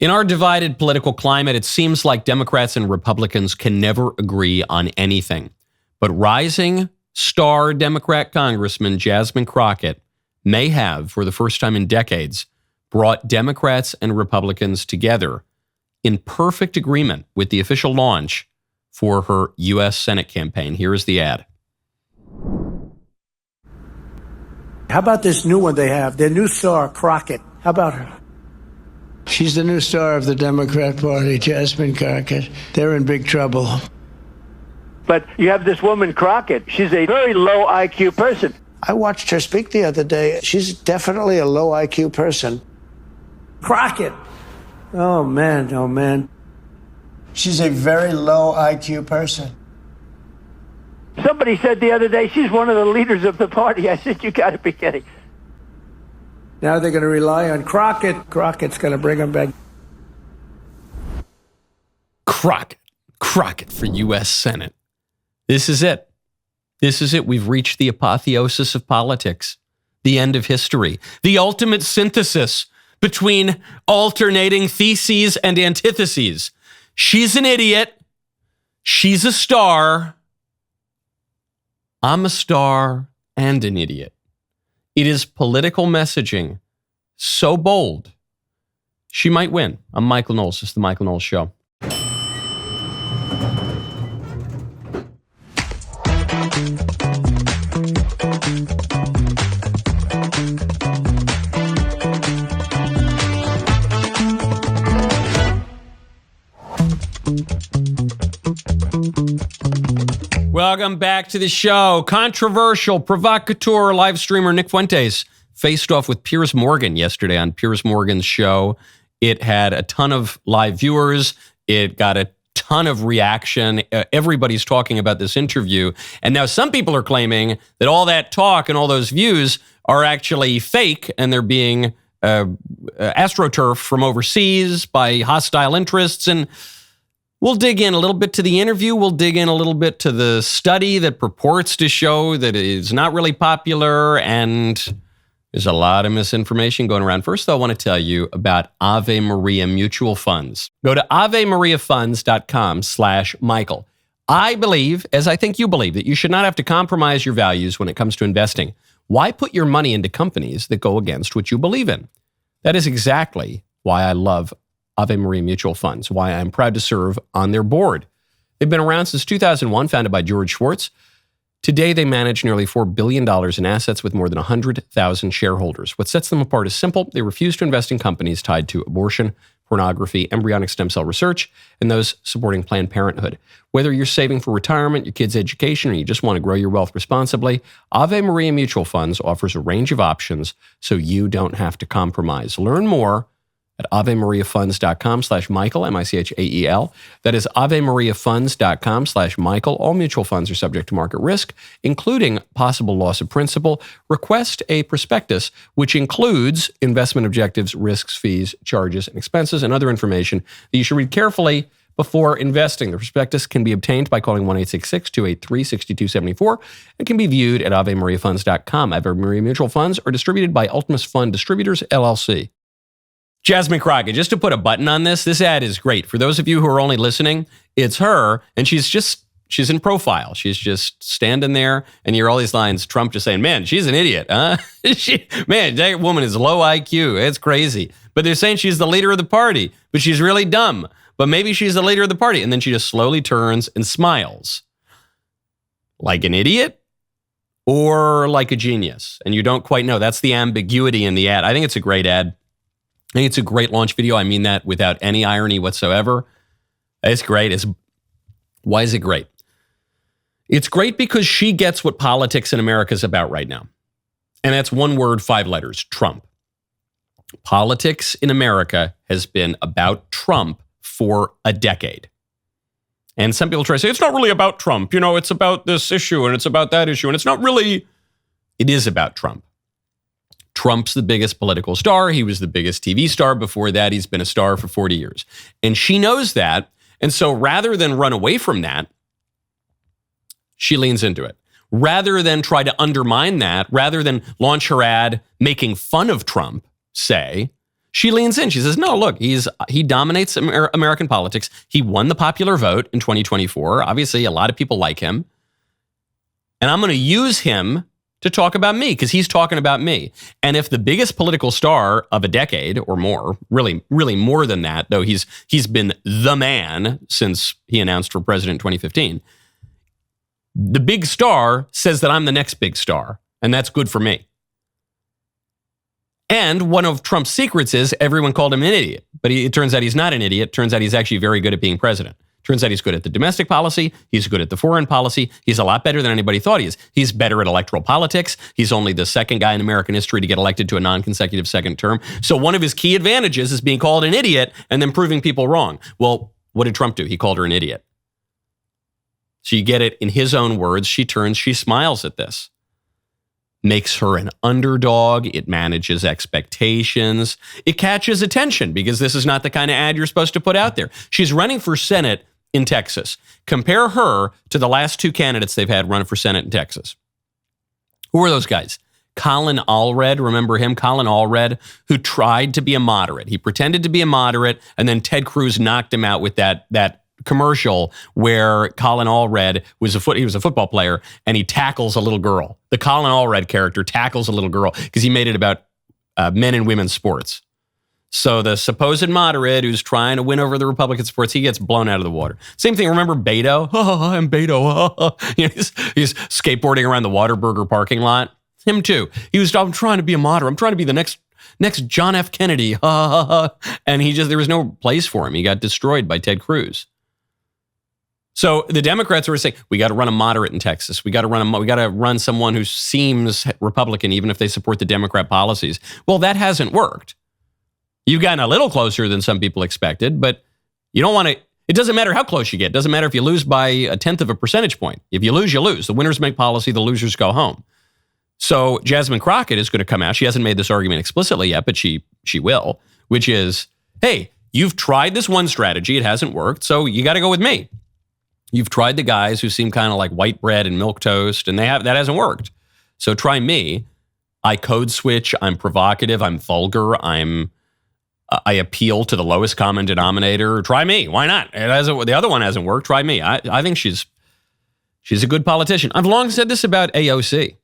In our divided political climate, it seems like Democrats and Republicans can never agree on anything. But rising star Democrat Congressman Jasmine Crockett may have, for the first time in decades, brought Democrats and Republicans together in perfect agreement with the official launch for her U.S. Senate campaign. Here is the ad. How about this new one they have, their new star, Crockett? How about her? She's the new star of the Democrat Party, Jasmine Crockett. They're in big trouble. But you have this woman, Crockett. She's a very low IQ person. I watched her speak the other day. She's definitely a low IQ person. Crockett. Oh, man. Oh, man. She's a very low IQ person. Somebody said the other day, she's one of the leaders of the party. I said, you got to be kidding. Now they're going to rely on Crockett. Crockett's going to bring them back. Crockett for U.S. Senate. This is it. This is it. We've reached the apotheosis of politics, the end of history, the ultimate synthesis between alternating theses and antitheses. She's an idiot. She's a star. I'm a star and an idiot. It is political messaging so bold, she might win. I'm Michael Knowles. This is The Michael Knowles Show. Welcome back to the show. Controversial, provocateur, live streamer Nick Fuentes faced off with Piers Morgan yesterday on Piers Morgan's show. It had a ton of live viewers. It got a ton of reaction. Everybody's talking about this interview. And now some people are claiming that all that talk and all those views are actually fake and they're being astroturfed from overseas by hostile interests. And we'll dig in a little bit to the interview. We'll dig in a little bit to the study that purports to show that it is not really popular, and there's a lot of misinformation going around. First, though, I want to tell you about Ave Maria Mutual Funds. Go to avemariafunds.com/Michael. I believe, as I think you believe, that you should not have to compromise your values when it comes to investing. Why put your money into companies that go against what you believe in? That is exactly why I love Ave Maria Mutual Funds, why I'm proud to serve on their board. They've been around since 2001, founded by George Schwartz. Today, they manage nearly $4 billion in assets with more than 100,000 shareholders. What sets them apart is simple. They refuse to invest in companies tied to abortion, pornography, embryonic stem cell research, and those supporting Planned Parenthood. Whether you're saving for retirement, your kids' education, or you just want to grow your wealth responsibly, Ave Maria Mutual Funds offers a range of options so you don't have to compromise. Learn more at avemariafunds.com/Michael, M-I-C-H-A-E-L. That is avemariafunds.com/Michael. All mutual funds are subject to market risk, including possible loss of principal. Request a prospectus, which includes investment objectives, risks, fees, charges, and expenses, and other information that you should read carefully before investing. The prospectus can be obtained by calling 1-866-283-6274 and can be viewed at avemariafunds.com. Ave Maria Mutual Funds are distributed by Ultimus Fund Distributors, LLC. Jasmine Crockett, just to put a button on this ad is great. For those of you who are only listening, it's her, and she's in profile. She's just standing there, and you hear all these lines, Trump just saying, man, she's an idiot, huh? Man, that woman is low IQ. It's crazy. But they're saying she's the leader of the party, but she's really dumb. But maybe she's the leader of the party. And then she just slowly turns and smiles. Like an idiot or like a genius. And you don't quite know. That's the ambiguity in the ad. I think it's a great ad. I think it's a great launch video. I mean that without any irony whatsoever. It's great. Why is it great? It's great because she gets what politics in America is about right now. And that's one word, 5 letters, Trump. Politics in America has been about Trump for a decade. And some people try to say, it's not really about Trump. You know, it's about this issue and it's about that issue. And it's not really, it is about Trump. Trump's the biggest political star. He was the biggest TV star. Before that, he's been a star for 40 years. And she knows that. And so rather than run away from that, she leans into it. Rather than try to undermine that, rather than launch her ad making fun of Trump, say, she leans in. She says, no, look, he dominates American politics. He won the popular vote in 2024. Obviously, a lot of people like him. And I'm going to use him to talk about me because he's talking about me. And if the biggest political star of a decade or more, really, really more than that, though he's been the man since he announced for president in 2015, the big star says that I'm the next big star, and that's good for me. And one of Trump's secrets is everyone called him an idiot. But it turns out he's not an idiot. Turns out he's actually very good at being president. Turns out he's good at the domestic policy. He's good at the foreign policy. He's a lot better than anybody thought he is. He's better at electoral politics. He's only the second guy in American history to get elected to a non-consecutive second term. So one of his key advantages is being called an idiot and then proving people wrong. Well, what did Trump do? He called her an idiot. So you get it in his own words. She smiles at this. Makes her an underdog. It manages expectations. It catches attention because this is not the kind of ad you're supposed to put out there. She's running for Senate in Texas. Compare her to the last two candidates they've had run for Senate in Texas. Who are those guys? Colin Allred, remember him? Colin Allred, who tried to be a moderate. He pretended to be a moderate, and then Ted Cruz knocked him out with that commercial where Colin Allred was he was a football player and he tackles a little girl. The Colin Allred character tackles a little girl because he made it about men and women's sports. So the supposed moderate who's trying to win over the Republican sports, he gets blown out of the water. Same thing. Remember Beto? Oh, I'm Beto. He's skateboarding around the Whataburger parking lot. Him too. I'm trying to be a moderate. I'm trying to be the next John F. Kennedy. And there was no place for him. He got destroyed by Ted Cruz. So the Democrats were saying, we got to run a moderate in Texas. We got to run someone who seems Republican, even if they support the Democrat policies. Well, that hasn't worked. You've gotten a little closer than some people expected, but you don't want to. It doesn't matter how close you get. It doesn't matter if you lose by 1/10 of a percentage point. If you lose, you lose. The winners make policy. The losers go home. So Jasmine Crockett is going to come out. She hasn't made this argument explicitly yet, but she will, which is, hey, you've tried this one strategy. It hasn't worked. So you got to go with me. You've tried the guys who seem kind of like white bread and milk toast, and that hasn't worked. So try me. I code switch. I'm provocative. I'm vulgar. I appeal to the lowest common denominator. Try me. Why not? The other one hasn't worked. Try me. I think she's a good politician. I've long said this about AOC.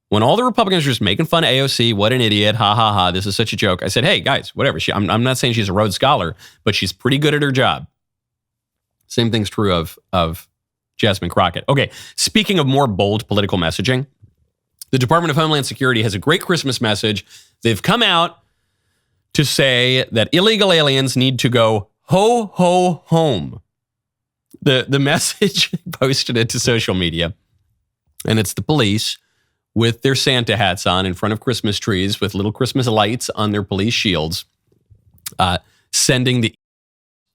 When all the Republicans are just making fun of AOC, what an idiot, ha, ha, ha, this is such a joke. I said, hey, guys, whatever. I'm not saying she's a Rhodes Scholar, but she's pretty good at her job. Same thing's true of Jasmine Crockett. Okay, speaking of more bold political messaging, the Department of Homeland Security has a great Christmas message. They've come out to say that illegal aliens need to go ho, ho, home. The message, posted it to social media, and it's the police with their Santa hats on in front of Christmas trees with little Christmas lights on their police shields, sending the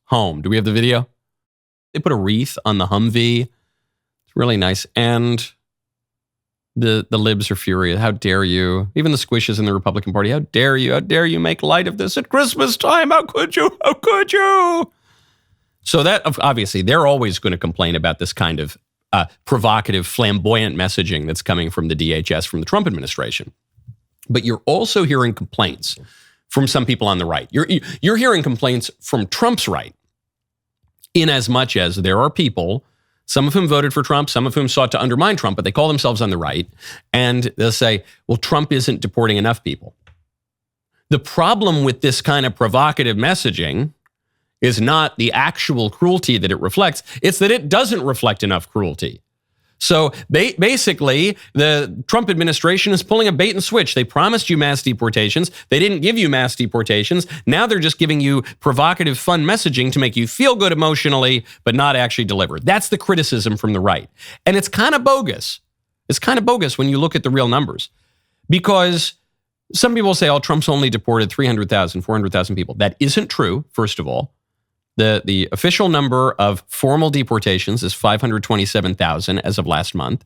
home. Do we have the video? They put a wreath on the Humvee. It's really nice. And the libs are furious. How dare you? Even the squishes in the Republican Party. How dare you? How dare you make light of this at Christmas time? How could you? How could you? So that, obviously, they're always going to complain about this kind of provocative, flamboyant messaging that's coming from the DHS, from the Trump administration. But you're also hearing complaints from some people on the right. You're hearing complaints from Trump's right, in as much as there are people, some of whom voted for Trump, some of whom sought to undermine Trump, but they call themselves on the right, and they'll say, well, Trump isn't deporting enough people. The problem with this kind of provocative messaging is not the actual cruelty that it reflects, it's that it doesn't reflect enough cruelty. So basically, the Trump administration is pulling a bait and switch. They promised you mass deportations. They didn't give you mass deportations. Now they're just giving you provocative, fun messaging to make you feel good emotionally, but not actually deliver. That's the criticism from the right. And it's kind of bogus. It's kind of bogus when you look at the real numbers. Because some people say, oh, Trump's only deported 300,000, 400,000 people. That isn't true, first of all. The official number of formal deportations is 527,000 as of last month.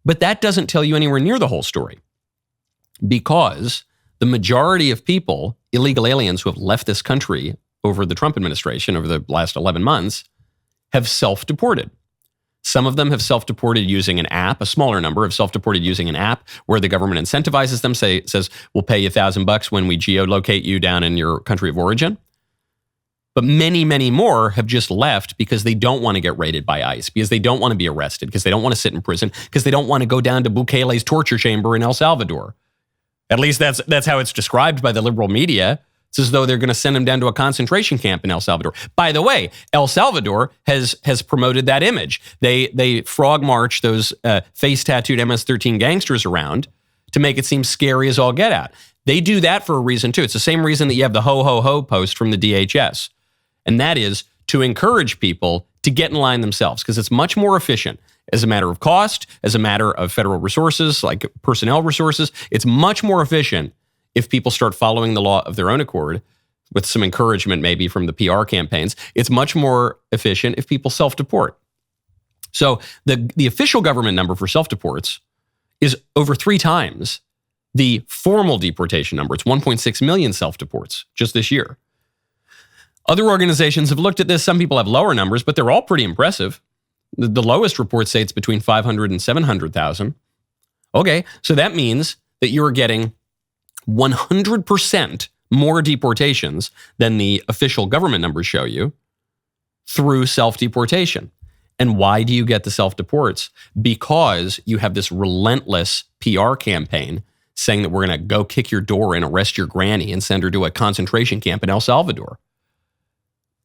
But that doesn't tell you anywhere near the whole story. Because the majority of people, illegal aliens who have left this country over the Trump administration, over the last 11 months, have self-deported. Some of them have self-deported using an app. A smaller number have self-deported using an app where the government incentivizes them, says, we'll pay you $1,000 when we geolocate you down in your country of origin. But many, many more have just left because they don't want to get raided by ICE, because they don't want to be arrested, because they don't want to sit in prison, because they don't want to go down to Bukele's torture chamber in El Salvador. At least that's how it's described by the liberal media. It's as though they're going to send them down to a concentration camp in El Salvador. By the way, El Salvador has promoted that image. They frog march those face-tattooed MS-13 gangsters around to make it seem scary as all get out. They do that for a reason, too. It's the same reason that you have the ho, ho, ho post from the DHS. And that is to encourage people to get in line themselves, because it's much more efficient as a matter of cost, as a matter of federal resources, like personnel resources. It's much more efficient if people start following the law of their own accord, with some encouragement maybe from the PR campaigns. It's much more efficient if people self-deport. So the official government number for self-deports is over 3 times the formal deportation number. It's 1.6 million self-deports just this year. Other organizations have looked at this. Some people have lower numbers, but they're all pretty impressive. The lowest reports say it's between 500 and 700,000. Okay, so that means that you're getting 100% more deportations than the official government numbers show you through self-deportation. And why do you get the self-deports? Because you have this relentless PR campaign saying that we're going to go kick your door and arrest your granny and send her to a concentration camp in El Salvador.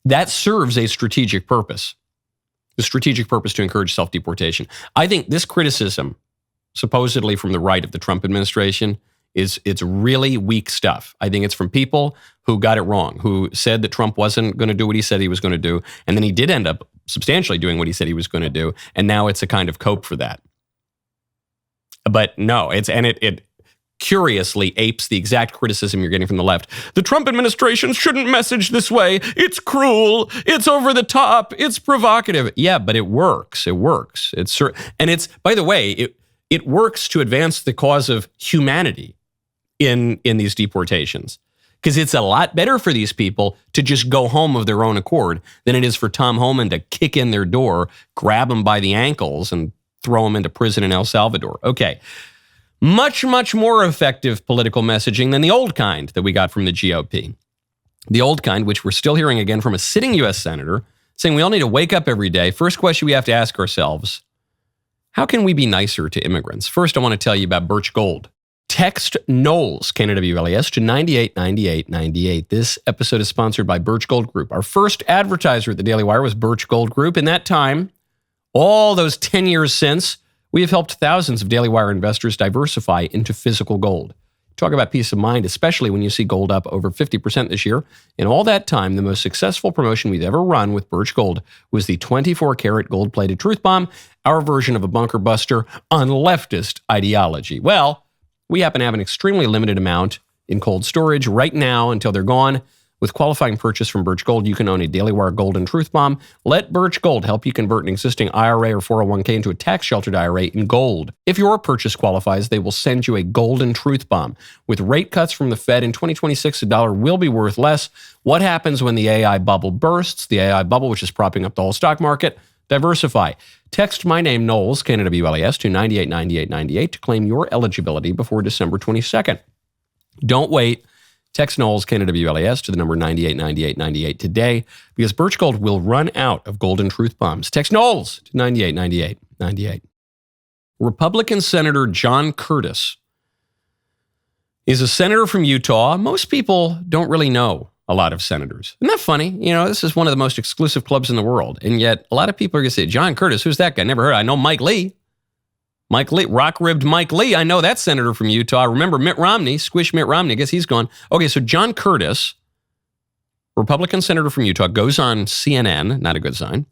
That serves a strategic purpose. The strategic purpose to encourage self-deportation. I think this criticism, supposedly from the right of the Trump administration, it's really weak stuff. I think it's from people who got it wrong, who said that Trump wasn't going to do what he said he was going to do, and then he did end up substantially doing what he said he was going to do, and now it's a kind of cope for that. But no, it curiously apes the exact criticism you're getting from the left. The Trump administration shouldn't message this way. It's cruel. It's over the top. It's provocative. Yeah, but it works. It works. And it's, by the way, it works to advance the cause of humanity in these deportations. Because it's a lot better for these people to just go home of their own accord than it is for Tom Homan to kick in their door, grab them by the ankles, and throw them into prison in El Salvador. Okay. Much, much more effective political messaging than the old kind that we got from the GOP. The old kind, which we're still hearing again from a sitting U.S. senator, saying we all need to wake up every day. First question we have to ask ourselves, how can we be nicer to immigrants? First, I want to tell you about Birch Gold. Text Knowles, KNWLES, to 989898. This episode is sponsored by Birch Gold Group. Our first advertiser at the Daily Wire was Birch Gold Group. In that time, all those 10 years since, we have helped thousands of Daily Wire investors diversify into physical gold. Talk about peace of mind, especially when you see gold up over 50% this year. In all that time, the most successful promotion we've ever run with Birch Gold was the 24-karat gold-plated truth bomb, our version of a bunker buster on leftist ideology. Well, we happen to have an extremely limited amount in cold storage right now until they're gone. With qualifying purchase from Birch Gold, you can own a Daily Wire Golden Truth Bomb. Let Birch Gold help you convert an existing IRA or 401k into a tax-sheltered IRA in gold. If your purchase qualifies, they will send you a Golden Truth Bomb. With rate cuts from the Fed in 2026, the dollar will be worth less. What happens when the AI bubble bursts? The AI bubble, which is propping up the whole stock market. Diversify. Text my name, Knowles, KNWLES, to 989898 to claim your eligibility before December 22nd. Don't wait. Text Knowles, KNWLES, to the number 989898 today, because Birch Gold will run out of Golden Truth Bombs. Text Knowles to 989898. Republican Senator John Curtis is a senator from Utah. Most people don't really know a lot of senators. Isn't that funny? You know, this is one of the most exclusive clubs in the world. And yet a lot of people are going to say, John Curtis, who's that guy? Never heard. I know Mike Lee. Mike Lee, rock-ribbed Mike Lee. I know that senator from Utah. I remember Mitt Romney, squish Mitt Romney. I guess he's gone. Okay, so John Curtis, Republican senator from Utah, goes on CNN, not a good sign.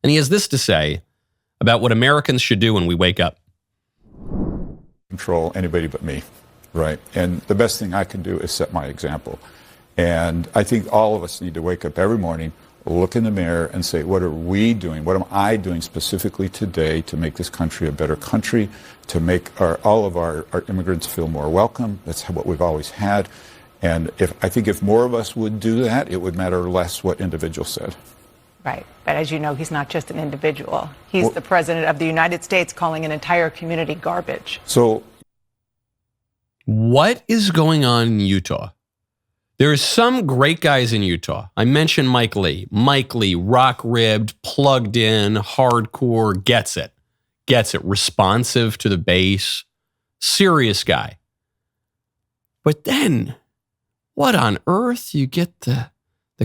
And he has this to say about what Americans should do when we wake up. Control anybody but me, right? And the best thing I can do is set my example. And I think all of us need to wake up every morning, look in the mirror and say, what are we doing? What am I doing specifically today to make this country a better country, to make all of our immigrants feel more welcome? That's what we've always had. And I think if more of us would do that, it would matter less what individuals said. Right. But as you know, he's not just an individual. He's the president of the United States calling an entire community garbage. So what is going on in Utah? There's some great guys in Utah. I mentioned Mike Lee. Mike Lee, rock-ribbed, plugged in, hardcore, gets it, responsive to the base, serious guy. But then, what on earth? You get the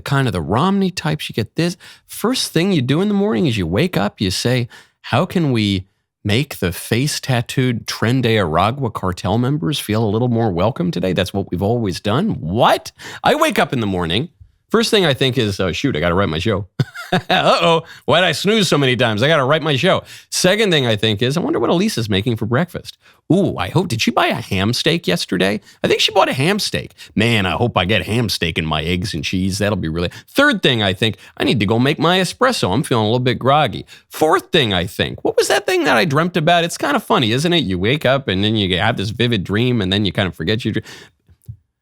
kind of the Romney types, you get this. First thing you do in the morning is you wake up, you say, how can we make the face-tattooed Tren de Aragua cartel members feel a little more welcome today? That's what we've always done. What? I wake up in the morning. First thing I think is, oh, shoot, I got to write my show. Uh-oh, why'd I snooze so many times? I got to write my show. Second thing I think is, I wonder what Elisa's making for breakfast. Ooh, did she buy a ham steak yesterday? I think she bought a ham steak. Man, I hope I get ham steak in my eggs and cheese. That'll be really... Third thing I think, I need to go make my espresso. I'm feeling a little bit groggy. Fourth thing I think, what was that thing that I dreamt about? It's kind of funny, isn't it? You wake up and then you have this vivid dream and then you kind of forget your dream.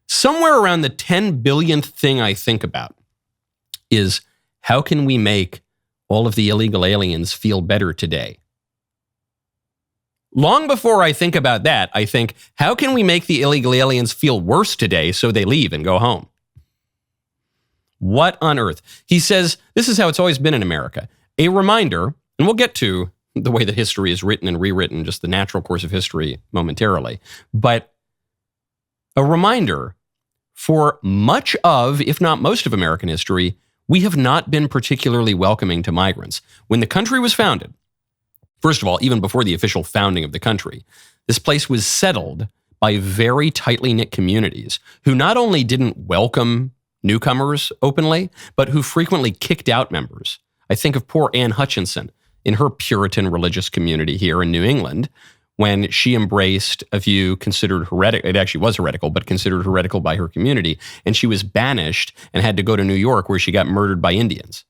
Somewhere around the 10 billionth thing I think about is, how can we make all of the illegal aliens feel better today? Long before I think about that, I think, how can we make the illegal aliens feel worse today so they leave and go home? What on earth? He says, this is how it's always been in America. A reminder, and we'll get to the way that history is written and rewritten, just the natural course of history momentarily, but a reminder, for much of, if not most of American history, we have not been particularly welcoming to migrants. When the country was founded, first of all, even before the official founding of the country, this place was settled by very tightly knit communities who not only didn't welcome newcomers openly, but who frequently kicked out members. I think of poor Anne Hutchinson in her Puritan religious community here in New England, when she embraced a view considered heretical. It actually was heretical, but considered heretical by her community. And she was banished and had to go to New York, where she got murdered by Indians.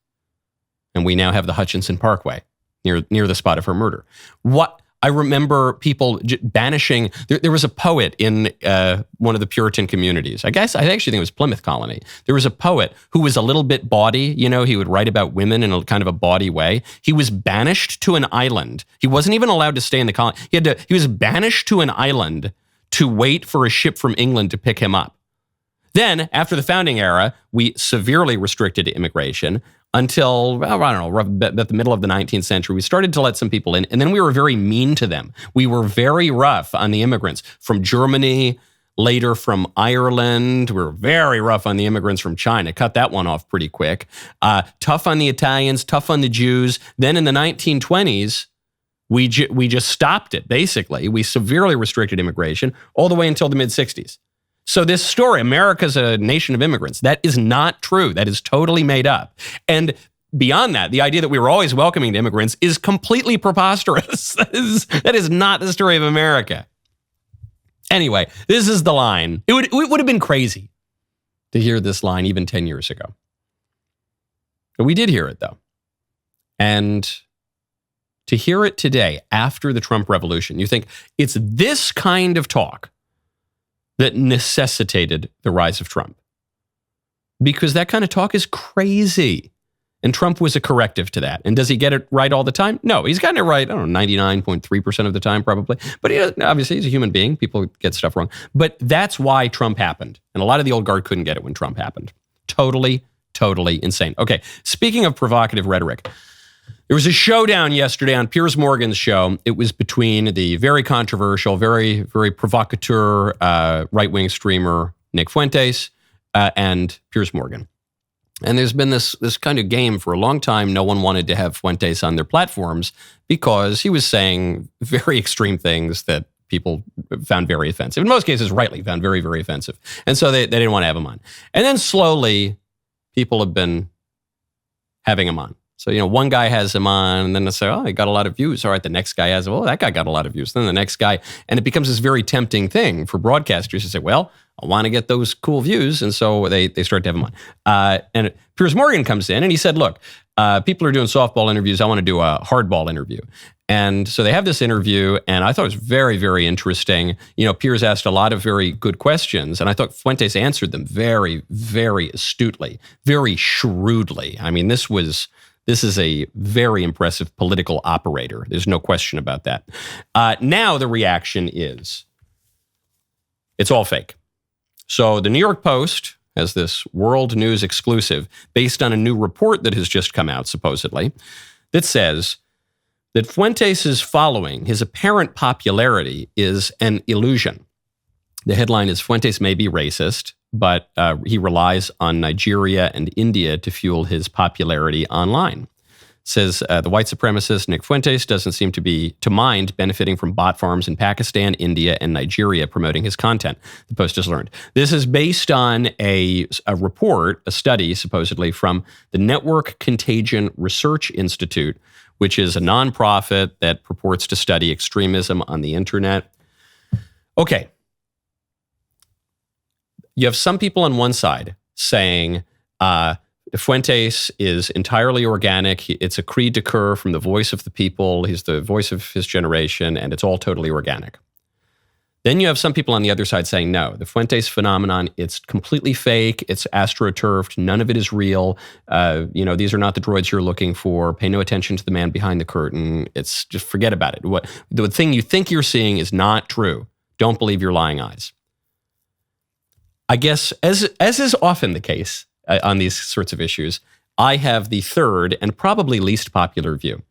And we now have the Hutchinson Parkway near the spot of her murder. What I remember people banishing. There was a poet in one of the Puritan communities. I actually think it was Plymouth Colony. There was a poet who was a little bit bawdy. You know, he would write about women in a kind of a bawdy way. He was banished to an island. He wasn't even allowed to stay in the colony. He was banished to an island to wait for a ship from England to pick him up. Then, after the founding era, we severely restricted immigration until, well, I don't know, about the middle of the 19th century. We started to let some people in, and then we were very mean to them. We were very rough on the immigrants from Germany, later from Ireland. We were very rough on the immigrants from China. Cut that one off pretty quick. Tough on the Italians, tough on the Jews. Then in the 1920s, we just stopped it, basically. We severely restricted immigration all the way until the mid-60s. So this story, America's a nation of immigrants, that is not true. That is totally made up. And beyond that, the idea that we were always welcoming to immigrants is completely preposterous. That is not the story of America. Anyway, this is the line. It would have been crazy to hear this line even 10 years ago. But we did hear it, though. And to hear it today, after the Trump revolution, you think it's this kind of talk that necessitated the rise of Trump. Because that kind of talk is crazy. And Trump was a corrective to that. And does he get it right all the time? No, he's gotten it right, I don't know, 99.3% of the time probably. But obviously he's a human being. People get stuff wrong. But that's why Trump happened. And a lot of the old guard couldn't get it when Trump happened. Totally insane. Okay, speaking of provocative rhetoric, there was a showdown yesterday on Piers Morgan's show. It was between the very controversial, very, very provocateur right-wing streamer Nick Fuentes and Piers Morgan. And there's been this kind of game for a long time. No one wanted to have Fuentes on their platforms because he was saying very extreme things that people found very offensive. In most cases, rightly found very, very offensive. And so they didn't want to have him on. And then slowly, people have been having him on. So, one guy has him on, and then they say, oh, he got a lot of views. All right, the next guy has, oh, that guy got a lot of views. Then the next guy, and it becomes this very tempting thing for broadcasters to say, well, I want to get those cool views. And so they start to have him on. And Piers Morgan comes in, and he said, look, people are doing softball interviews. I want to do a hardball interview. And so they have this interview, and I thought it was very, very interesting. Piers asked a lot of very good questions, and I thought Fuentes answered them very, very astutely, very shrewdly. I mean, this was This is a very impressive political operator. There's no question about that. Now the reaction is, it's all fake. So the New York Post has this world news exclusive based on a new report that has just come out, supposedly, that says that Fuentes' following, his apparent popularity, is an illusion. The headline is, Fuentes may be racist, but he relies on Nigeria and India to fuel his popularity online. Says the white supremacist Nick Fuentes doesn't seem to mind benefiting from bot farms in Pakistan, India, and Nigeria promoting his content, the Post has learned. This is based on a report, a study, supposedly, from the Network Contagion Research Institute, which is a nonprofit that purports to study extremism on the internet. Okay. You have some people on one side saying Fuentes is entirely organic. It's a cri de coeur from the voice of the people. He's the voice of his generation, and it's all totally organic. Then you have some people on the other side saying, no, the Fuentes phenomenon, it's completely fake. It's astroturfed. None of it is real. These are not the droids you're looking for. Pay no attention to the man behind the curtain. It's just forget about it. The thing you think you're seeing is not true. Don't believe your lying eyes. I guess, as is often the case on these sorts of issues, I have the third and probably least popular view,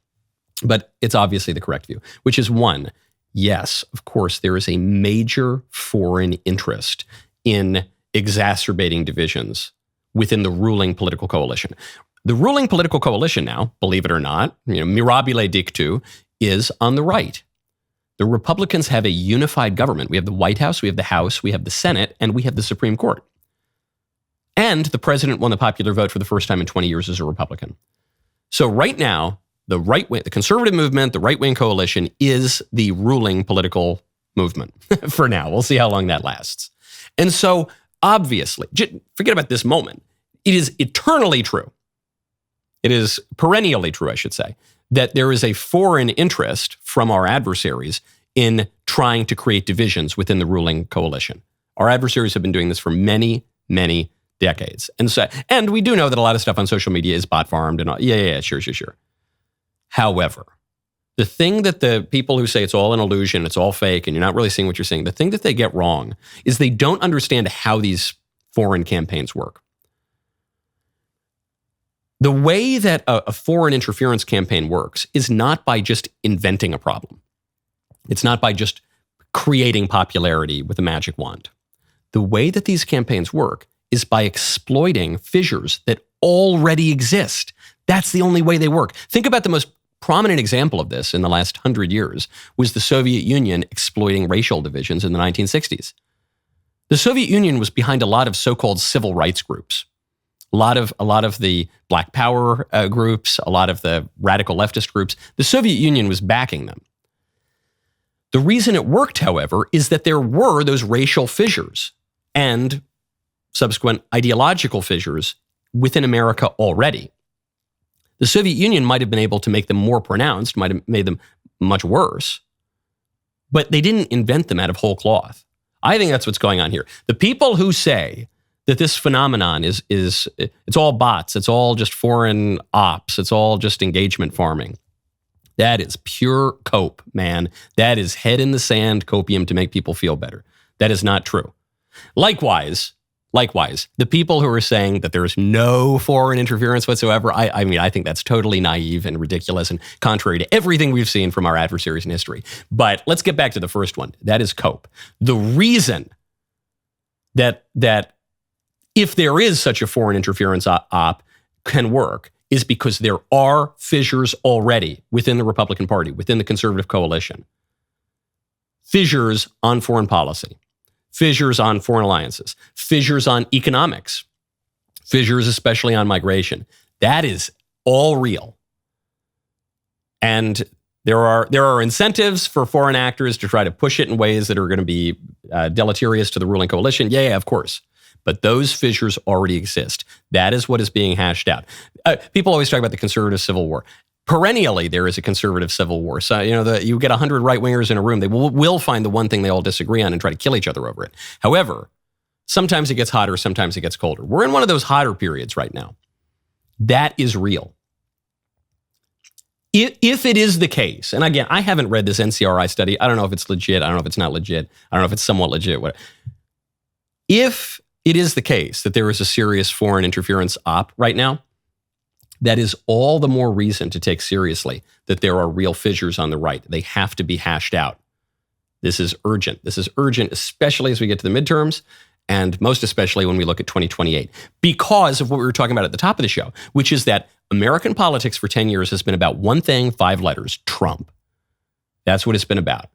but it's obviously the correct view, which is one, yes, of course, there is a major foreign interest in exacerbating divisions within the ruling political coalition. The ruling political coalition now, believe it or not, mirabile dictu, is on the right. The Republicans have a unified government. We have the White House, we have the House, we have the Senate, and we have the Supreme Court. And the president won the popular vote for the first time in 20 years as a Republican. So right now, the right wing, the conservative movement, the right-wing coalition is the ruling political movement for now. We'll see how long that lasts. And so obviously, forget about this moment. It is eternally true. It is perennially true, I should say, that there is a foreign interest from our adversaries in trying to create divisions within the ruling coalition. Our adversaries have been doing this for many, many decades. And we do know that a lot of stuff on social media is bot farmed and all. Yeah, sure. However, the thing that the people who say it's all an illusion, it's all fake, and you're not really seeing what you're seeing, the thing that they get wrong is they don't understand how these foreign campaigns work. The way that a foreign interference campaign works is not by just inventing a problem. It's not by just creating popularity with a magic wand. The way that these campaigns work is by exploiting fissures that already exist. That's the only way they work. Think about the most prominent example of this in the last 100 years was the Soviet Union exploiting racial divisions in the 1960s. The Soviet Union was behind a lot of so-called civil rights groups. A lot of the Black Power groups, a lot of the radical leftist groups, the Soviet Union was backing them. The reason it worked, however, is that there were those racial fissures and subsequent ideological fissures within America already. The Soviet Union might have been able to make them more pronounced, might have made them much worse, but they didn't invent them out of whole cloth. I think that's what's going on here. The people who say that this phenomenon is it's all bots, it's all just foreign ops, it's all just engagement farming. That is pure cope, man. That is head in the sand copium to make people feel better. That is not true. Likewise, the people who are saying that there's no foreign interference whatsoever, I think that's totally naive and ridiculous and contrary to everything we've seen from our adversaries in history. But let's get back to the first one. That is cope. The reason that if there is such a foreign interference op can work is because there are fissures already within the Republican Party, within the conservative coalition. Fissures on foreign policy, fissures on foreign alliances, fissures on economics, fissures especially on migration. That is all real. And there are incentives for foreign actors to try to push it in ways that are going to be deleterious to the ruling coalition. Yeah, of course. But those fissures already exist. That is what is being hashed out. People always talk about the conservative civil war. Perennially, there is a conservative civil war. So, you get 100 right-wingers in a room, they will find the one thing they all disagree on and try to kill each other over it. However, sometimes it gets hotter, sometimes it gets colder. We're in one of those hotter periods right now. That is real. If it is the case, and again, I haven't read this NCRI study. I don't know if it's legit. I don't know if it's not legit. I don't know if it's somewhat legit. If it is the case that there is a serious foreign interference op right now, that is all the more reason to take seriously that there are real fissures on the right. They have to be hashed out. This is urgent. This is urgent, especially as we get to the midterms, and most especially when we look at 2028, because of what we were talking about at the top of the show, which is that American politics for 10 years has been about one thing, 5 letters, Trump. That's what it's been about.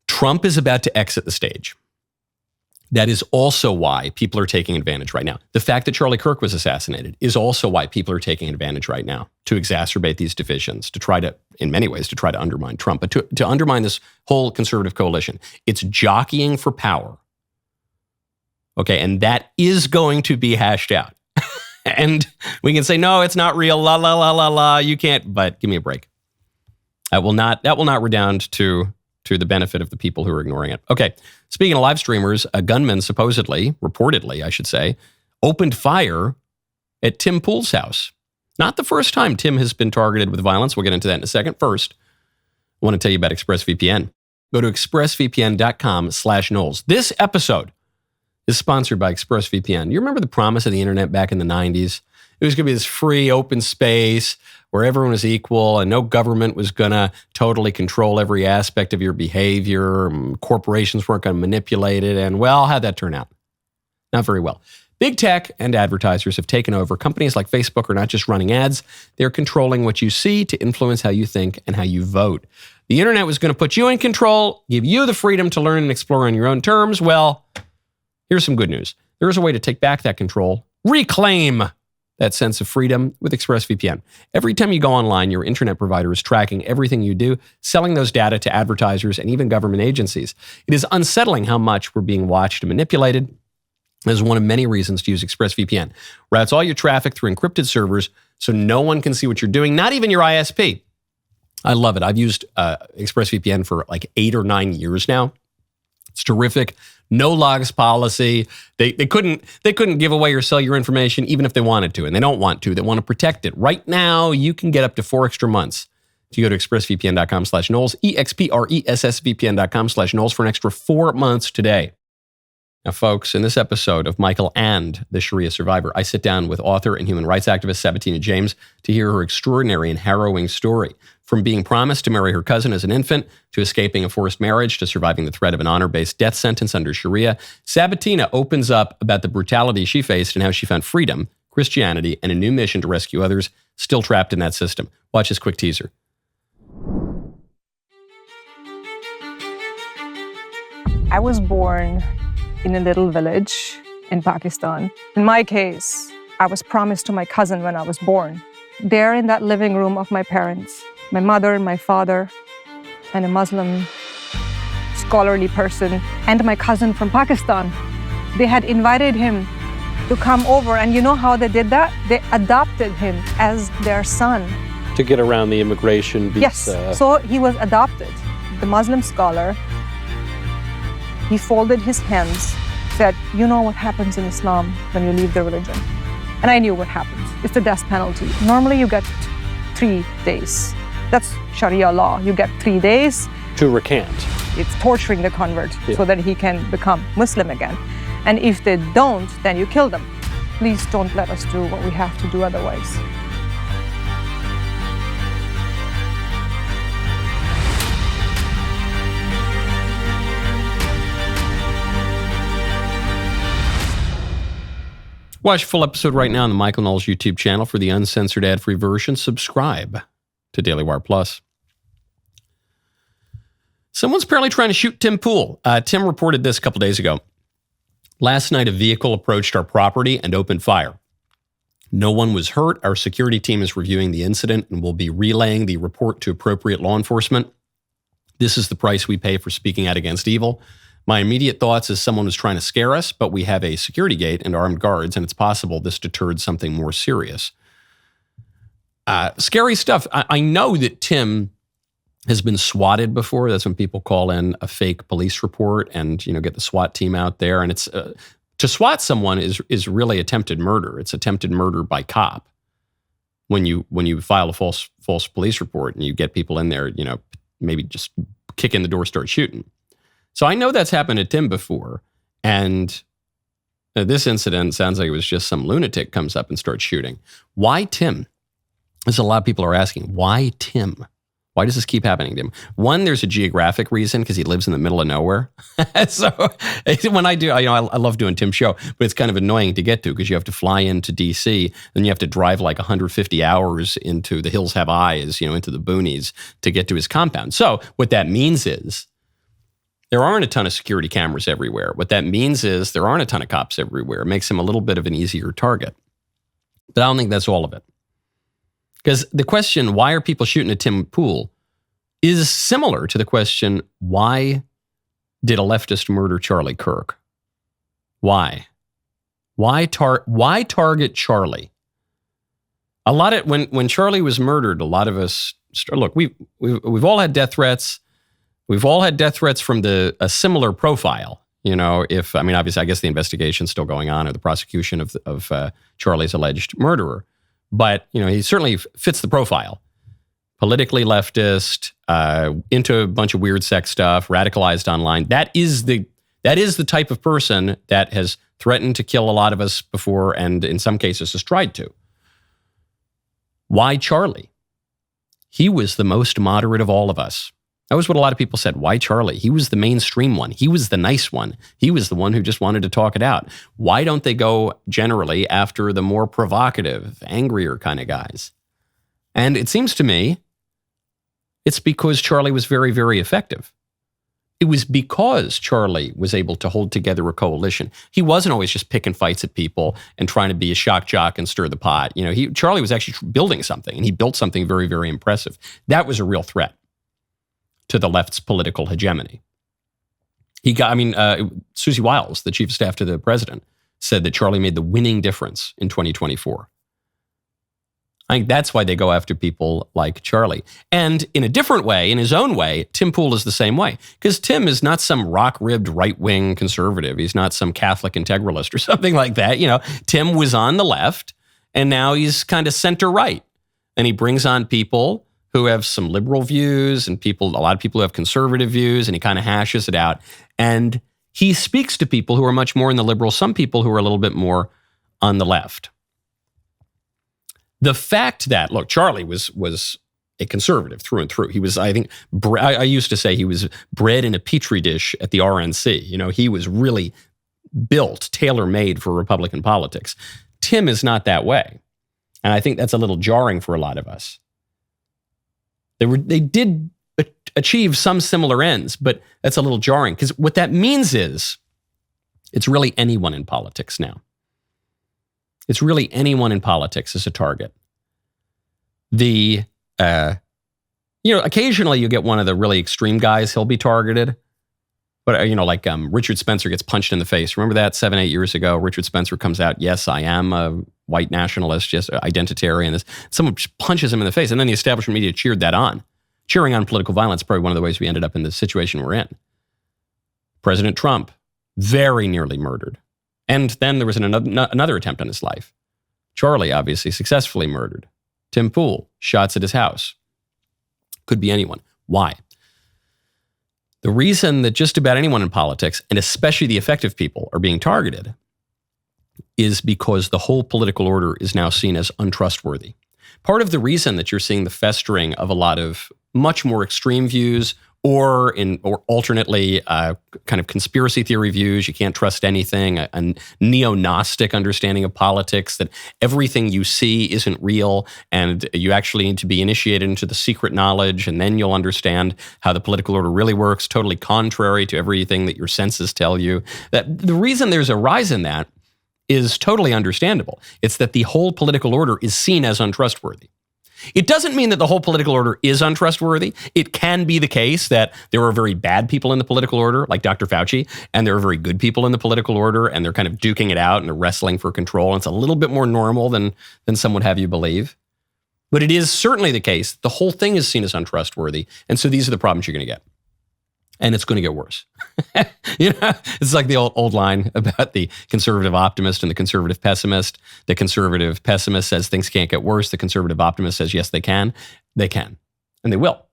Trump is about to exit the stage. That is also why people are taking advantage right now. The fact that Charlie Kirk was assassinated is also why people are taking advantage right now to exacerbate these divisions, to try to, in many ways, to try to undermine Trump, but to undermine this whole conservative coalition. It's jockeying for power. Okay, and that is going to be hashed out. And we can say, no, it's not real, la, la, la, la, la, you can't, but give me a break. That will not redound to the benefit of the people who are ignoring it. Okay, speaking of live streamers, a gunman reportedly, I should say, opened fire at Tim Pool's house. Not the first time Tim has been targeted with violence. We'll get into that in a second. First, I want to tell you about ExpressVPN. Go to expressvpn.com/Knowles. This episode is sponsored by ExpressVPN. You remember the promise of the internet back in the 90s? It was going to be this free open space where everyone was equal and no government was going to totally control every aspect of your behavior. Corporations weren't going to manipulate it. And well, how'd that turn out? Not very well. Big tech and advertisers have taken over. Companies like Facebook are not just running ads. They're controlling what you see to influence how you think and how you vote. The internet was going to put you in control, give you the freedom to learn and explore on your own terms. Well, here's some good news. There is a way to take back that control, reclaim that sense of freedom with ExpressVPN. Every time you go online, your internet provider is tracking everything you do, selling those data to advertisers and even government agencies. It is unsettling how much we're being watched and manipulated. This is one of many reasons to use ExpressVPN. Routes all your traffic through encrypted servers so no one can see what you're doing, not even your ISP. I love it. I've used ExpressVPN for like 8 or 9 years now. It's terrific. No logs policy. They couldn't give away or sell your information even if they wanted to, and they don't want to. They want to protect it. Right now, you can get up to 4 extra months if you go to expressvpn.com/Knowles, expressvpn.com/Knowles for an extra 4 months today. Now, folks, in this episode of Michael and the Sharia Survivor, I sit down with author and human rights activist Sabatina James to hear her extraordinary and harrowing story. From being promised to marry her cousin as an infant, to escaping a forced marriage, to surviving the threat of an honor-based death sentence under Sharia, Sabatina opens up about the brutality she faced and how she found freedom, Christianity, and a new mission to rescue others still trapped in that system. Watch this quick teaser. I was born in a little village in Pakistan. In my case, I was promised to my cousin when I was born. There in that living room of my parents, my mother and my father, and a Muslim scholarly person, and my cousin from Pakistan, they had invited him to come over. And you know how they did that? They adopted him as their son. To get around the immigration visa. Yes, so he was adopted. The Muslim scholar, he folded his hands, said, you know what happens in Islam when you leave the religion. And I knew what happens. It's the death penalty. Normally you get 3 days. That's Sharia law. You get 3 days. To recant. It's torturing the convert so that he can become Muslim again. And if they don't, then you kill them. Please don't let us do what we have to do otherwise. Watch full episode right now on the Michael Knowles YouTube channel. For the uncensored ad-free version, subscribe to DailyWire Plus. Someone's apparently trying to shoot Tim Pool. Tim reported this a couple days ago. Last night, a vehicle approached our property and opened fire. No one was hurt. Our security team is reviewing the incident and will be relaying the report to appropriate law enforcement. This is the price we pay for speaking out against evil. My immediate thoughts is someone was trying to scare us, but we have a security gate and armed guards, and it's possible this deterred something more serious. Scary stuff. I know that Tim has been swatted before. That's when people call in a fake police report and, get the SWAT team out there. And it's to swat someone is really attempted murder. It's attempted murder by cop. when you file a false police report and you get people in there, maybe just kick in the door, start shooting. So I know that's happened to Tim before. And this incident sounds like it was just some lunatic comes up and starts shooting. Why Tim? There's a lot of people are asking, why Tim? Why does this keep happening to him? One, there's a geographic reason because he lives in the middle of nowhere. So when I do, I love doing Tim's show, but it's kind of annoying to get to because you have to fly into DC, then you have to drive like 150 hours into the Hills Have Eyes, into the boonies to get to his compound. So what that means is there aren't a ton of security cameras everywhere. What that means is there aren't a ton of cops everywhere. It makes him a little bit of an easier target. But I don't think that's all of it. Because the question, why are people shooting at Tim Pool, is similar to the question, why did a leftist murder Charlie Kirk? Why? Why target Charlie? When Charlie was murdered, a lot of us, look, we've all had death threats. We've all had death threats from a similar profile. Obviously, I guess the investigation's still going on or the prosecution of Charlie's alleged murderer. But, he certainly fits the profile. Politically leftist, into a bunch of weird sex stuff, radicalized online. That is the type of person that has threatened to kill a lot of us before and in some cases has tried to. Why Charlie? He was the most moderate of all of us. That was what a lot of people said. Why Charlie? He was the mainstream one. He was the nice one. He was the one who just wanted to talk it out. Why don't they go generally after the more provocative, angrier kind of guys? And it seems to me it's because Charlie was very, very effective. It was because Charlie was able to hold together a coalition. He wasn't always just picking fights at people and trying to be a shock jock and stir the pot. Charlie was actually building something, and he built something very, very impressive. That was a real threat to the left's political hegemony. Susie Wiles, the chief of staff to the president, said that Charlie made the winning difference in 2024. I think that's why they go after people like Charlie. And in a different way, in his own way, Tim Pool is the same way. Because Tim is not some rock-ribbed right-wing conservative. He's not some Catholic integralist or something like that. Tim was on the left, and now he's kind of center-right. And he brings on people who have some liberal views and a lot of people who have conservative views, and he kind of hashes it out. And he speaks to people who are much more in the liberal, some people who are a little bit more on the left. The fact that, look, Charlie was a conservative through and through. He was, I think, I used to say he was bred in a petri dish at the RNC. He was really built, tailor-made for Republican politics. Tim is not that way. And I think that's a little jarring for a lot of us. They did achieve some similar ends, but that's a little jarring because what that means is it's really anyone in politics now. It's really anyone in politics is a target. Occasionally you get one of the really extreme guys, he'll be targeted. But, Richard Spencer gets punched in the face. Remember that 7-8 years ago? Richard Spencer comes out, yes, I am a white nationalist, just identitarian. Someone just punches him in the face. And then the establishment media cheered that on. Cheering on political violence, probably one of the ways we ended up in the situation we're in. President Trump, very nearly murdered. And then there was another attempt on his life. Charlie, obviously, successfully murdered. Tim Pool, shots at his house. Could be anyone. Why? The reason that just about anyone in politics, and especially the effective people, are being targeted is because the whole political order is now seen as untrustworthy. Part of the reason that you're seeing the festering of a lot of much more extreme views or alternately kind of conspiracy theory views, you can't trust anything, a neo-Gnostic understanding of politics, that everything you see isn't real and you actually need to be initiated into the secret knowledge and then you'll understand how the political order really works, totally contrary to everything that your senses tell you. That the reason there's a rise in that is totally understandable. It's that the whole political order is seen as untrustworthy. It doesn't mean that the whole political order is untrustworthy. It can be the case that there are very bad people in the political order, like Dr. Fauci, and there are very good people in the political order, and they're kind of duking it out and they're wrestling for control. And it's a little bit more normal than some would have you believe. But it is certainly the case the whole thing is seen as untrustworthy. And so these are the problems you're going to get. And it's going to get worse. It's like the old line about the conservative optimist and the conservative pessimist. The conservative pessimist says things can't get worse. The conservative optimist says, yes, they can. They can. And they will.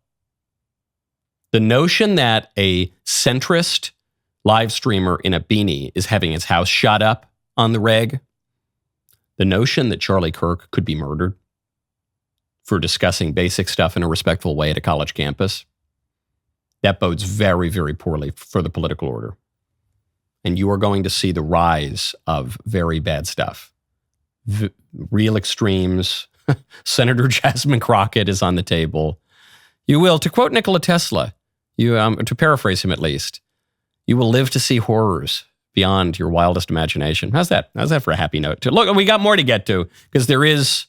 The notion that a centrist live streamer in a beanie is having his house shot up on the reg, the notion that Charlie Kirk could be murdered for discussing basic stuff in a respectful way at a college campus, that bodes very, very poorly for the political order. And you are going to see the rise of very bad stuff. Real extremes. Senator Jasmine Crockett is on the table. You will, to quote Nikola Tesla, to paraphrase him at least, you will live to see horrors beyond your wildest imagination. How's that? How's that for a happy note? Look, we got more to get to because there is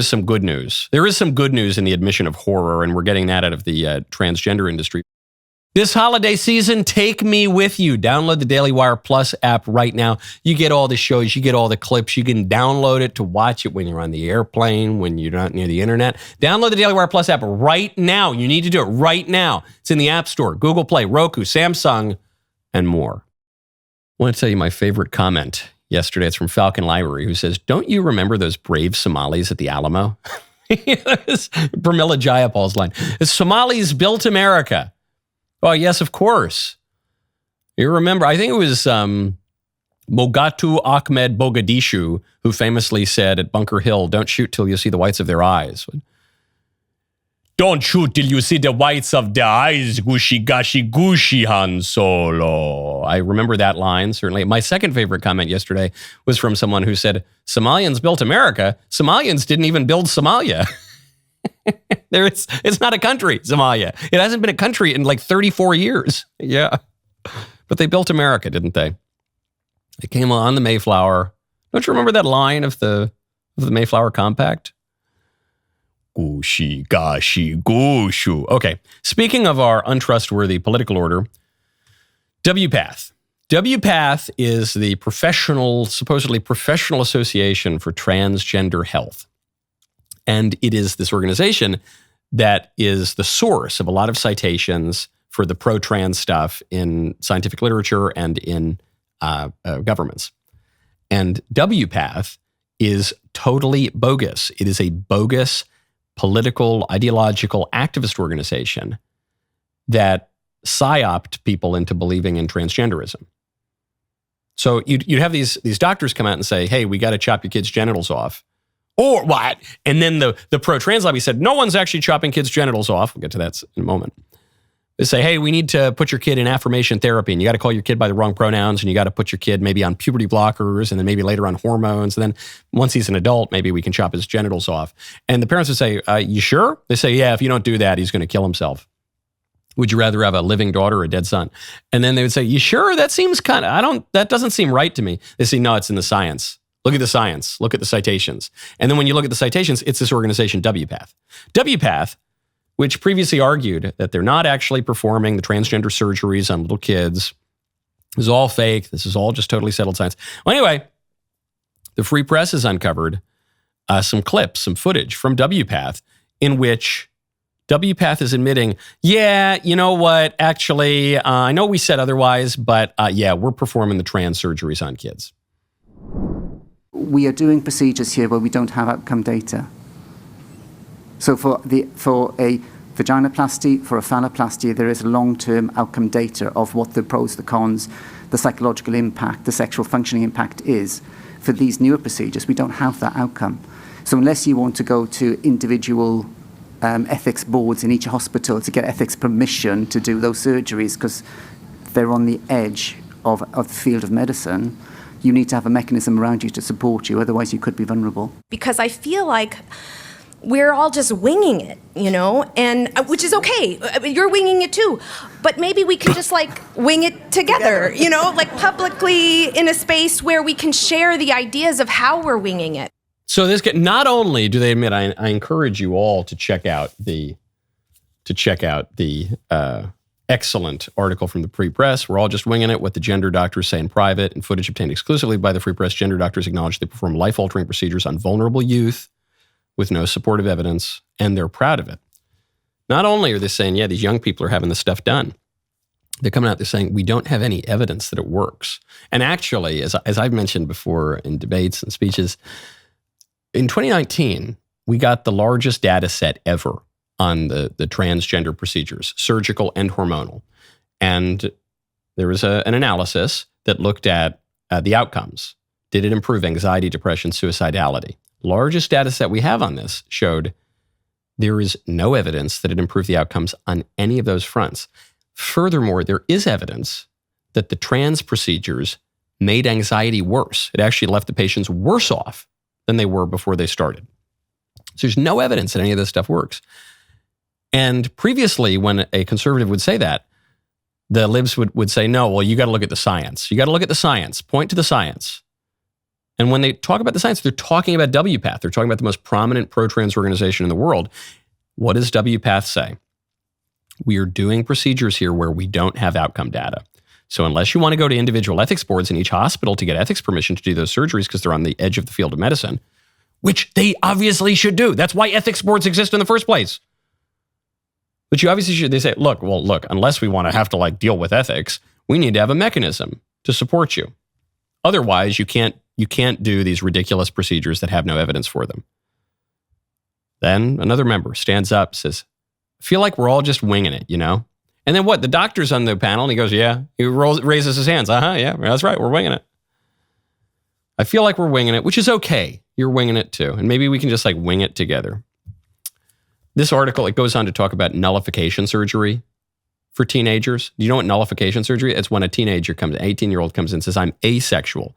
some good news. There is some good news in the admission of horror, and we're getting that out of the transgender industry. This holiday season, take me with you. Download the DailyWire Plus app right now. You get all the shows, you get all the clips. You can download it to watch it when you're on the airplane, when you're not near the internet. Download the DailyWire Plus app right now. You need to do it right now. It's in the App Store, Google Play, Roku, Samsung, and more. I want to tell you my favorite comment yesterday. It's from Falcon Library, who says, don't you remember those brave Somalis at the Alamo? Pramila Jayapal's line. The Somalis built America. Oh, yes, of course. You remember, I think it was Mogatu Ahmed Mogadishu who famously said at Bunker Hill, don't shoot till you see the whites of their eyes. Don't shoot till you see the whites of their eyes, Gushi Gashi Gushi Han Solo. I remember that line, certainly. My second favorite comment yesterday was from someone who said, Somalians built America. Somalians didn't even build Somalia. It's not a country, Somalia. It hasn't been a country in like 34 years. Yeah. But they built America, didn't they? They came on the Mayflower. Don't you remember that line of the Mayflower Compact? Gushi, gashi, gushu. Okay. Speaking of our untrustworthy political order, WPATH. WPATH is the supposedly professional association for transgender health. And it is this organization that is the source of a lot of citations for the pro-trans stuff in scientific literature and in governments. And WPATH is totally bogus. It is a bogus political, ideological, activist organization that psyoped people into believing in transgenderism. So you'd have these doctors come out and say, hey, we got to chop your kids' genitals off. Or what? And then the pro-trans lobby said, no one's actually chopping kids' genitals off. We'll get to that in a moment. They say, hey, we need to put your kid in affirmation therapy, and you got to call your kid by the wrong pronouns, and you got to put your kid maybe on puberty blockers, and then maybe later on hormones. And then once he's an adult, maybe we can chop his genitals off. And the parents would say, you sure? They say, yeah, if you don't do that, he's going to kill himself. Would you rather have a living daughter or a dead son? And then they would say, you sure? That seems that doesn't seem right to me. They say, no, it's in the science. Look at the science. Look at the citations. And then when you look at the citations, it's this organization, WPATH. WPATH, which previously argued that they're not actually performing the transgender surgeries on little kids. This is all fake. This is all just totally settled science. Well, anyway, the Free Press has uncovered some clips, some footage from WPATH in which WPATH is admitting, yeah, you know what? Actually, I know we said otherwise, but yeah, we're performing the trans surgeries on kids. We are doing procedures here where we don't have outcome data. So for a vaginoplasty, for a phalloplasty, there is long-term outcome data of what the pros, the cons, the psychological impact, the sexual functioning impact is. For these newer procedures, we don't have that outcome. So unless you want to go to individual ethics boards in each hospital to get ethics permission to do those surgeries because they're on the edge of the field of medicine, you need to have a mechanism around you to support you, otherwise you could be vulnerable. Because I feel like we're all just winging it, and which is okay. You're winging it too. But maybe we can just wing it together, publicly in a space where we can share the ideas of how we're winging it. So not only do they admit, I encourage you all to check out the excellent article from the Free Press. We're all just winging it, what the gender doctors say in private, and footage obtained exclusively by the Free Press. Gender doctors acknowledge they perform life-altering procedures on vulnerable youth with no supportive evidence, and they're proud of it. Not only are they saying, yeah, these young people are having this stuff done, they're coming out, they're saying, we don't have any evidence that it works. And actually, as I've mentioned before in debates and speeches, in 2019, we got the largest data set ever on the transgender procedures, surgical and hormonal. And there was an analysis that looked at the outcomes. Did it improve anxiety, depression, suicidality? Largest data set we have on this showed there is no evidence that it improved the outcomes on any of those fronts. Furthermore, there is evidence that the trans procedures made anxiety worse. It actually left the patients worse off than they were before they started. So there's no evidence that any of this stuff works. And previously, when a conservative would say that, the libs would say, no, well, you got to look at the science. You got to look at the science. Point to the science. And when they talk about the science, they're talking about WPATH. They're talking about the most prominent pro-trans organization in the world. What does WPATH say? We are doing procedures here where we don't have outcome data. So unless you want to go to individual ethics boards in each hospital to get ethics permission to do those surgeries because they're on the edge of the field of medicine, which they obviously should do. That's why ethics boards exist in the first place. But you obviously should, they say, look, unless we want to have to deal with ethics, we need to have a mechanism to support you. Otherwise, you can't do these ridiculous procedures that have no evidence for them. Then another member stands up, says, I feel like we're all just winging it, And then what? The doctor's on the panel, and he goes, yeah. He raises his hands. Yeah, that's right. We're winging it. I feel like we're winging it, which is okay. You're winging it too. And maybe we can just wing it together. This article, it goes on to talk about nullification surgery for teenagers. Do you know what nullification surgery is? It's when an 18-year-old comes in and says, I'm asexual.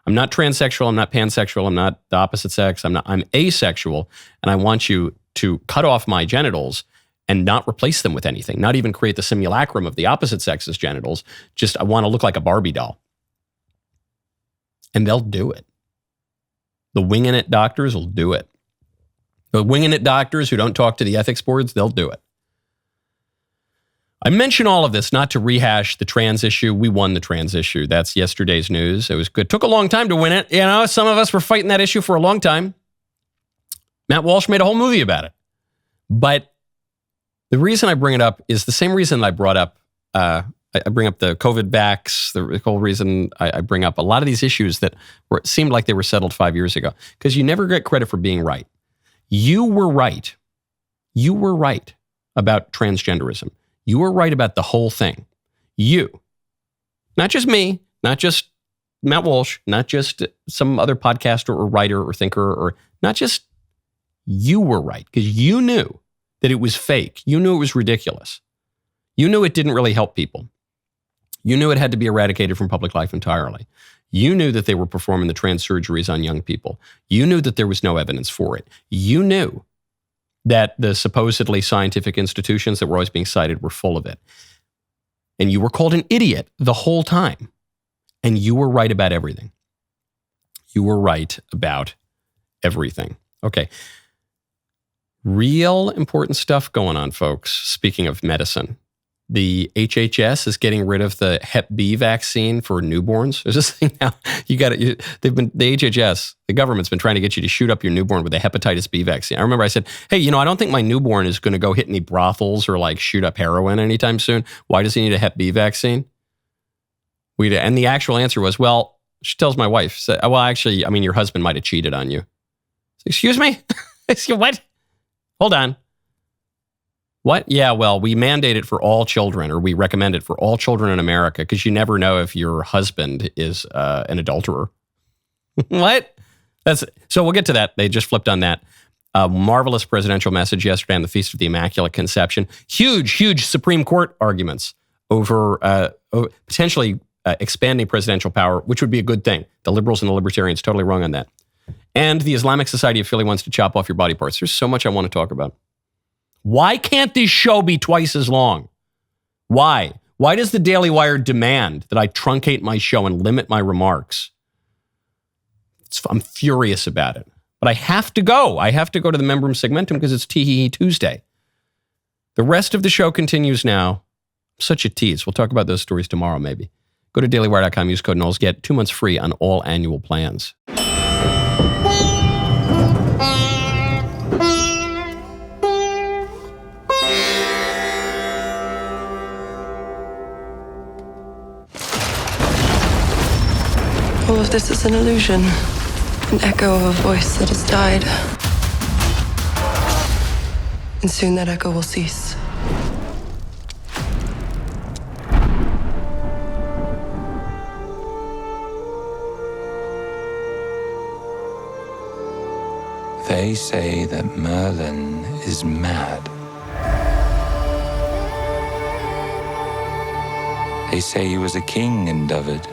I'm not transsexual. I'm not pansexual. I'm not the opposite sex. I'm asexual. And I want you to cut off my genitals and not replace them with anything, not even create the simulacrum of the opposite sex's genitals. Just, I want to look like a Barbie doll. And they'll do it. The winging it doctors will do it. The winging it doctors who don't talk to the ethics boards, they'll do it. I mention all of this not to rehash the trans issue. We won the trans issue. That's yesterday's news. It was good. Took a long time to win it. Some of us were fighting that issue for a long time. Matt Walsh made a whole movie about it. But the reason I bring it up is the same reason I brought up, I bring up the COVID vax, the whole reason I bring up a lot of these issues that seemed like they were settled 5 years ago. Because you never get credit for being right. You were right. You were right about transgenderism. You were right about the whole thing. You. Not just me, not just Matt Walsh, not just some other podcaster or writer or thinker, or not just you were right, because you knew that it was fake. You knew it was ridiculous. You knew it didn't really help people. You knew it had to be eradicated from public life entirely. You knew that they were performing the trans surgeries on young people. You knew that there was no evidence for it. You knew that the supposedly scientific institutions that were always being cited were full of it. And you were called an idiot the whole time. And you were right about everything. You were right about everything. Okay. Real important stuff going on, folks. Speaking of medicine, the HHS is getting rid of the Hep B vaccine for newborns. There's this thing now. The HHS, the government's been trying to get you to shoot up your newborn with a hepatitis B vaccine. I remember I said, hey, I don't think my newborn is going to go hit any brothels or shoot up heroin anytime soon. Why does he need a Hep B vaccine? And the actual answer was, well, she tells my wife, well, actually, your husband might have cheated on you. Excuse me? What? Hold on. What? Yeah, well, we mandate it for all children, or we recommend it for all children in America, because you never know if your husband is an adulterer. What? So we'll get to that. They just flipped on that. Marvelous presidential message yesterday on the Feast of the Immaculate Conception. Huge Supreme Court arguments over potentially expanding presidential power, which would be a good thing. The liberals and the libertarians totally wrong on that. And the Islamic Society of Philly wants to chop off your body parts. There's so much I want to talk about. Why can't this show be twice as long? Why? Why does the DailyWire demand that I truncate my show and limit my remarks? I'm furious about it. But I have to go. I have to go to the Membrum Segmentum because it's Tee Tuesday. The rest of the show continues now. Such a tease. We'll talk about those stories tomorrow, maybe. Go to dailywire.com, use code Knowles, get 2 months free on all annual plans. this is an illusion, an echo of a voice that has died. And soon that echo will cease. They say that Merlin is mad. They say he was a king in Dyfed,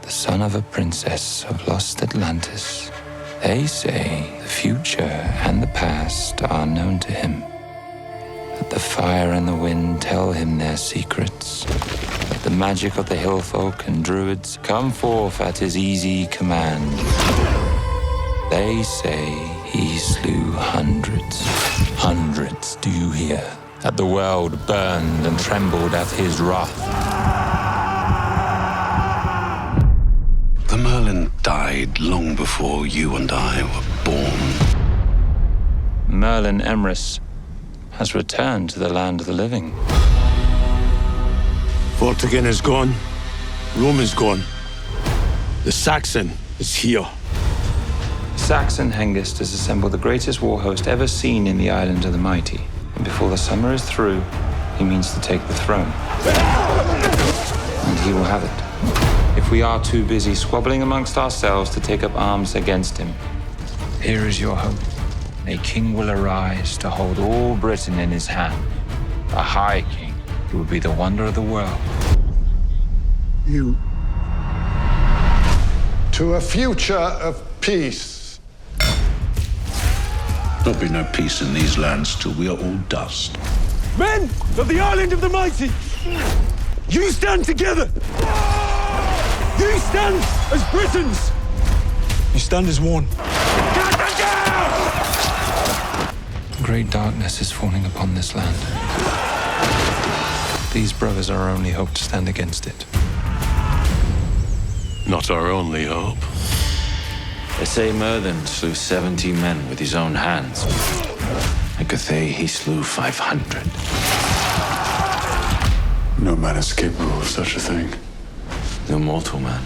the son of a princess of lost Atlantis. They say the future and the past are known to him, that the fire and the wind tell him their secrets, that the magic of the hill folk and druids come forth at his easy command. They say he slew hundreds. Hundreds, do you hear? That the world burned and trembled at his wrath. The Merlin died long before you and I were born. Merlin Emrys has returned to the land of the living. Vortigern is gone. Rome is gone. The Saxon is here. Saxon Hengist has assembled the greatest war host ever seen in the Island of the Mighty. And before the summer is through, he means to take the throne. And he will have it. If we are too busy squabbling amongst ourselves to take up arms against him, here is your hope. A king will arise to hold all Britain in his hand. A high king who will be the wonder of the world. You. To a future of peace. There'll be no peace in these lands till we are all dust. Men of the Island of the Mighty, you stand together. You stand as Britons. You stand as one. Great darkness is falling upon this land. These brothers are our only hope to stand against it. Not our only hope. They say Merlin slew 70 men with his own hands. At Cathay, he slew 500. No man is capable of such a thing. The mortal man.